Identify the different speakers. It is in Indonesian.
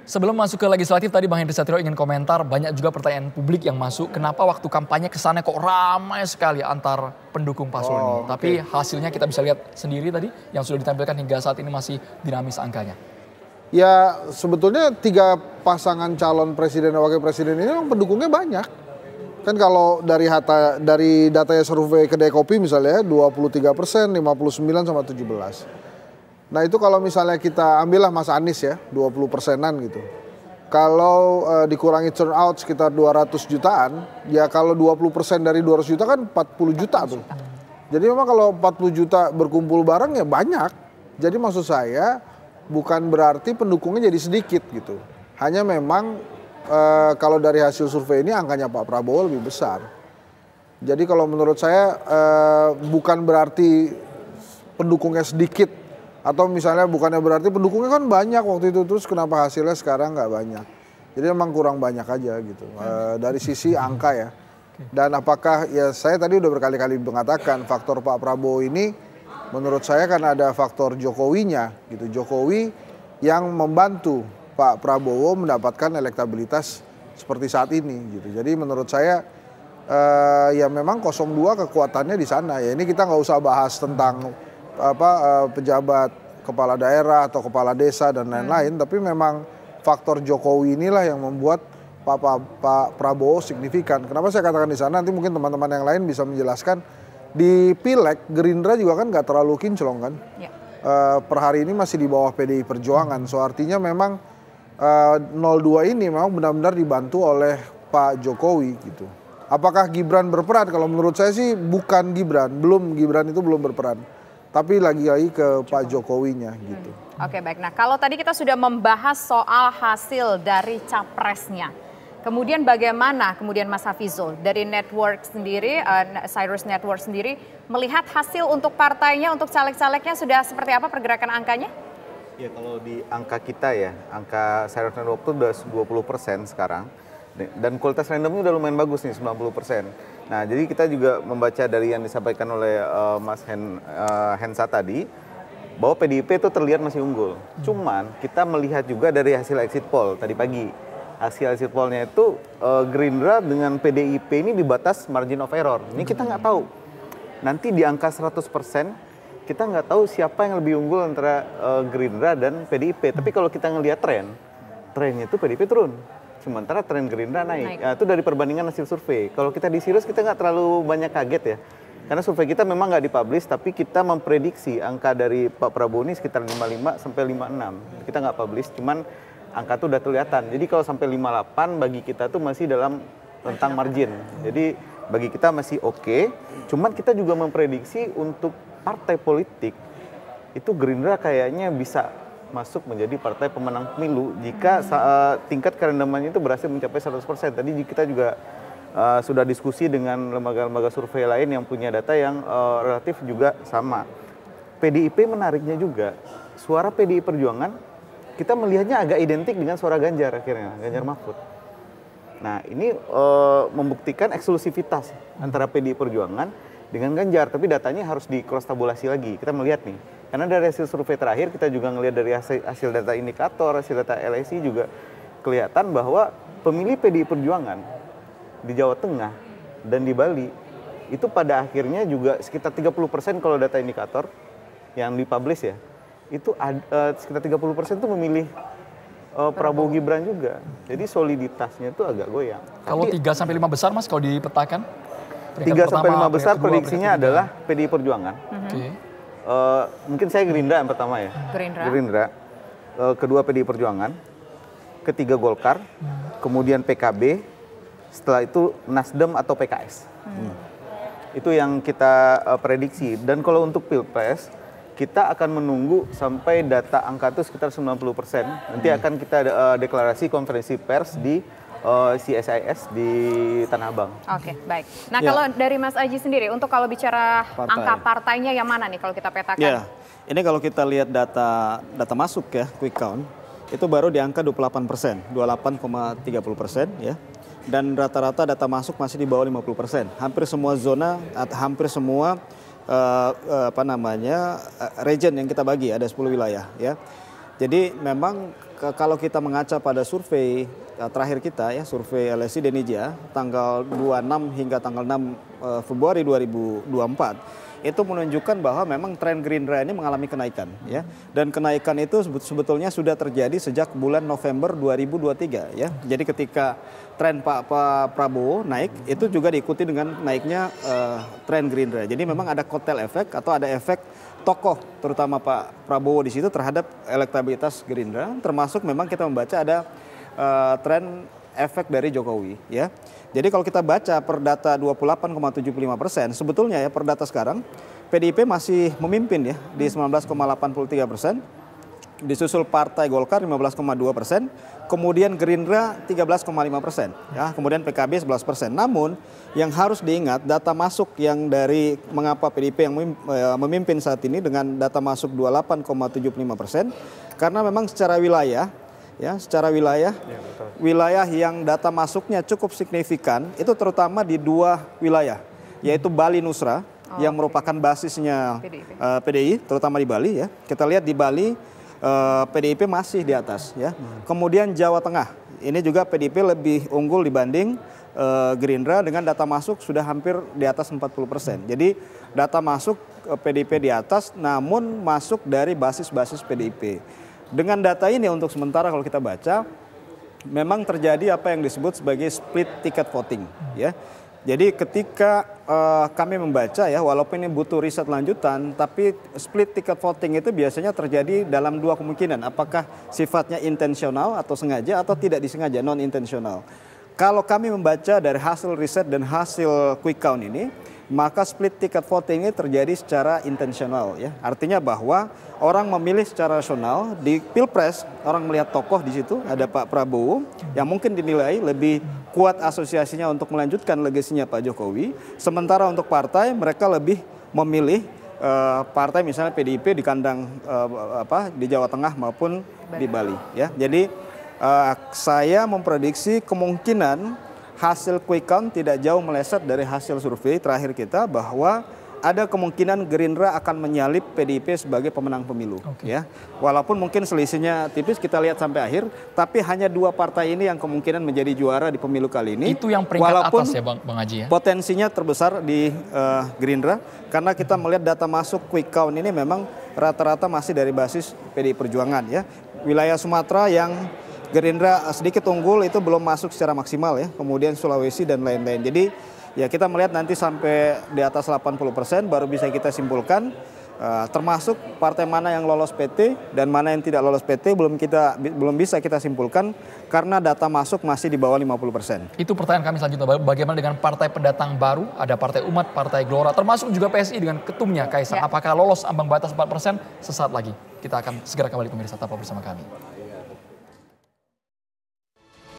Speaker 1: Sebelum masuk ke legislatif tadi Bang Henry Satrio ingin komentar, banyak juga pertanyaan publik yang masuk. Kenapa waktu kampanye kesannya kok ramai sekali antar pendukung paslon ini. Tapi hasilnya kita bisa lihat sendiri tadi yang sudah ditampilkan hingga saat ini masih dinamis angkanya.
Speaker 2: Ya sebetulnya 3 pasangan calon presiden dan wakil presiden ini memang pendukungnya banyak. Kan kalau dari datanya survei kedai kopi misalnya 23%, 59 sama 17. Nah itu kalau misalnya kita ambillah Mas Anies ya 20%-an gitu. Kalau dikurangi turnout sekitar 200 jutaan, ya kalau 20% dari 200 juta kan 40 juta tuh. Jadi memang kalau 40 juta berkumpul bareng ya banyak. Jadi maksud saya bukan berarti pendukungnya jadi sedikit gitu. Hanya memang kalau dari hasil survei ini angkanya Pak Prabowo lebih besar. Jadi kalau menurut saya bukan berarti pendukungnya sedikit. Atau misalnya bukannya berarti pendukungnya kan banyak waktu itu, terus kenapa hasilnya sekarang nggak banyak. Jadi memang kurang banyak aja gitu dari sisi angka ya. Dan apakah ya saya tadi udah berkali-kali mengatakan faktor Pak Prabowo ini menurut saya kan ada faktor Jokowinya gitu. Jokowi yang membantu Pak Prabowo mendapatkan elektabilitas seperti saat ini gitu. Jadi menurut saya ya memang 02 kekuatannya di sana ya. Ini kita nggak usah bahas tentang pejabat kepala daerah atau kepala desa dan lain-lain, tapi memang faktor Jokowi inilah yang membuat Pak Prabowo signifikan. Kenapa saya katakan di sana? Nanti mungkin teman-teman yang lain bisa menjelaskan. Di Pileg Gerindra juga kan nggak terlalu kinclong kan. Ya. Per hari ini masih di bawah PDI Perjuangan. So artinya memang 02 ini memang benar-benar dibantu oleh Pak Jokowi gitu. Apakah Gibran berperan? Kalau menurut saya sih bukan Gibran, Gibran itu belum berperan. Tapi lagi-lagi ke Pak Jokowinya gitu.
Speaker 3: Oke baik, nah kalau tadi kita sudah membahas soal hasil dari capresnya. Kemudian bagaimana kemudian Mas Hafizul dari network sendiri, Cyrus Network sendiri melihat hasil untuk partainya, untuk caleg-calegnya sudah seperti apa pergerakan angkanya?
Speaker 4: Ya kalau di angka kita ya, angka Cyrus Network itu udah 20% sekarang. Dan kualitas randomnya udah lumayan bagus nih 90%. Nah jadi kita juga membaca dari yang disampaikan oleh Mas Hensa tadi bahwa PDIP itu terlihat masih unggul. Cuman kita melihat juga dari hasil exit poll tadi pagi. Hasil exit pollnya itu Gerindra dengan PDIP ini di batas margin of error. Ini kita nggak tahu. Nanti di angka 100% kita nggak tahu siapa yang lebih unggul antara Gerindra dan PDIP. Tapi kalau kita ngelihat trennya itu PDIP turun. Sementara tren Gerindra naik. Nah, itu dari perbandingan hasil survei. Kalau kita di Sirius kita nggak terlalu banyak kaget ya. Karena survei kita memang nggak dipublish, tapi kita memprediksi angka dari Pak Prabowo ini sekitar 55 sampai 56. Kita nggak publish, cuman angka itu udah kelihatan. Jadi kalau sampai 58 bagi kita tuh masih dalam rentang margin. Jadi bagi kita masih oke. Cuman kita juga memprediksi untuk partai politik itu Gerindra kayaknya bisa masuk menjadi partai pemenang pemilu jika tingkat kerendamannya itu berhasil mencapai 100%. Tadi kita juga sudah diskusi dengan lembaga-lembaga survei lain yang punya data yang relatif juga sama. PDIP menariknya juga, suara PDI Perjuangan kita melihatnya agak identik dengan suara Ganjar akhirnya, Ganjar Mahfud. Nah ini membuktikan eksklusivitas antara PDI Perjuangan dengan Ganjar, tapi datanya harus di cross tabulasi lagi. Kita melihat nih. Karena dari hasil survei terakhir kita juga ngelihat dari hasil data indikator, hasil data LSI juga kelihatan bahwa pemilih PDI Perjuangan di Jawa Tengah dan di Bali itu pada akhirnya juga sekitar 30% kalau data indikator yang dipublish ya, itu sekitar 30% itu memilih Prabowo Gibran juga. Jadi soliditasnya itu agak goyang.
Speaker 1: Kalau 3-5 besar Mas kalau dipetakan?
Speaker 4: 3-5 besar prediksinya adalah PDI Perjuangan. Mungkin saya Gerindra yang pertama ya. Gerindra. Kedua PDI Perjuangan. Ketiga Golkar. Kemudian PKB. Setelah itu Nasdem atau PKS. Itu yang kita prediksi. Dan kalau untuk Pilpres, kita akan menunggu sampai data angka itu sekitar 90%. Nanti akan kita deklarasi konferensi pers di CSIS di Tanah Abang.
Speaker 3: Oke, baik. Nah kalau dari Mas Aji sendiri, untuk kalau bicara angka partainya yang mana nih kalau kita petakan?
Speaker 5: Ya, ini kalau kita lihat data masuk ya, quick count, itu baru di angka 28%, 28,30% ya. Dan rata-rata data masuk masih di bawah 50%. Hampir semua zona, hampir semua region yang kita bagi, ada 10 wilayah ya. Jadi memang kalau kita mengaca pada survei terakhir kita ya, survei LSI Denija tanggal 26 hingga tanggal 6 Februari 2024, itu menunjukkan bahwa memang tren Gerindra ini mengalami kenaikan ya. Dan kenaikan itu sebetulnya sudah terjadi sejak bulan November 2023 ya. Jadi ketika tren Pak Prabowo naik, itu juga diikuti dengan naiknya tren Gerindra. Jadi memang ada kotel efek atau ada efek tokoh terutama Pak Prabowo di situ terhadap elektabilitas Gerindra, termasuk memang kita membaca ada tren efek dari Jokowi ya. Jadi kalau kita baca per data 28,75%, sebetulnya ya per data sekarang PDIP masih memimpin ya di 19,83%, disusul Partai Golkar 15,2%, kemudian Gerindra 13,5%, ya, kemudian PKB 11%. Namun yang harus diingat data masuk yang dari mengapa PDIP yang memimpin saat ini dengan data masuk 28,75%, karena memang secara wilayah ya, secara wilayah yang data masuknya cukup signifikan itu terutama di 2 wilayah, yaitu Bali Nusra yang merupakan basisnya PDI terutama di Bali ya. Kita lihat di Bali PDIP masih di atas ya. Kemudian Jawa Tengah ini juga PDIP lebih unggul dibanding Gerindra dengan data masuk sudah hampir di atas 40%. Jadi data masuk PDIP di atas, namun masuk dari basis-basis PDIP. Dengan data ini untuk sementara kalau kita baca, memang terjadi apa yang disebut sebagai split ticket voting ya. Jadi ketika kami membaca ya, walaupun ini butuh riset lanjutan, tapi split ticket voting itu biasanya terjadi dalam 2 kemungkinan. Apakah sifatnya intensional atau sengaja atau tidak disengaja, non intensional. Kalau kami membaca dari hasil riset dan hasil quick count ini, maka split ticket voting ini terjadi secara intensional ya. Artinya bahwa orang memilih secara rasional di Pilpres, orang melihat tokoh di situ, ada Pak Prabowo yang mungkin dinilai lebih kuat asosiasinya untuk melanjutkan legasinya Pak Jokowi. Sementara untuk partai mereka lebih memilih partai misalnya PDIP di kandang di Jawa Tengah maupun di Bali ya. Jadi saya memprediksi kemungkinan hasil quick count tidak jauh meleset dari hasil survei terakhir kita, bahwa ada kemungkinan Gerindra akan menyalip PDIP sebagai pemenang pemilu ya. Walaupun mungkin selisihnya tipis, kita lihat sampai akhir, tapi hanya 2 partai ini yang kemungkinan menjadi juara di pemilu kali ini.
Speaker 1: Itu yang peringkat atas ya Bang Haji ya.
Speaker 5: Potensinya terbesar di Gerindra karena kita melihat data masuk quick count ini memang rata-rata masih dari basis PDI Perjuangan ya. Wilayah Sumatera yang Gerindra sedikit unggul itu belum masuk secara maksimal ya, kemudian Sulawesi dan lain-lain. Jadi ya kita melihat nanti sampai di atas 80% baru bisa kita simpulkan termasuk partai mana yang lolos PT dan mana yang tidak lolos PT belum bisa kita simpulkan karena data masuk masih di bawah 50%.
Speaker 1: Itu pertanyaan kami selanjutnya, bagaimana dengan partai pendatang baru, ada Partai Umat, Partai Gelora, termasuk juga PSI dengan ketumnya Kaisang, apakah lolos ambang batas 4%? Sesaat lagi kita akan segera kembali pemirsa, tetap bersama kami.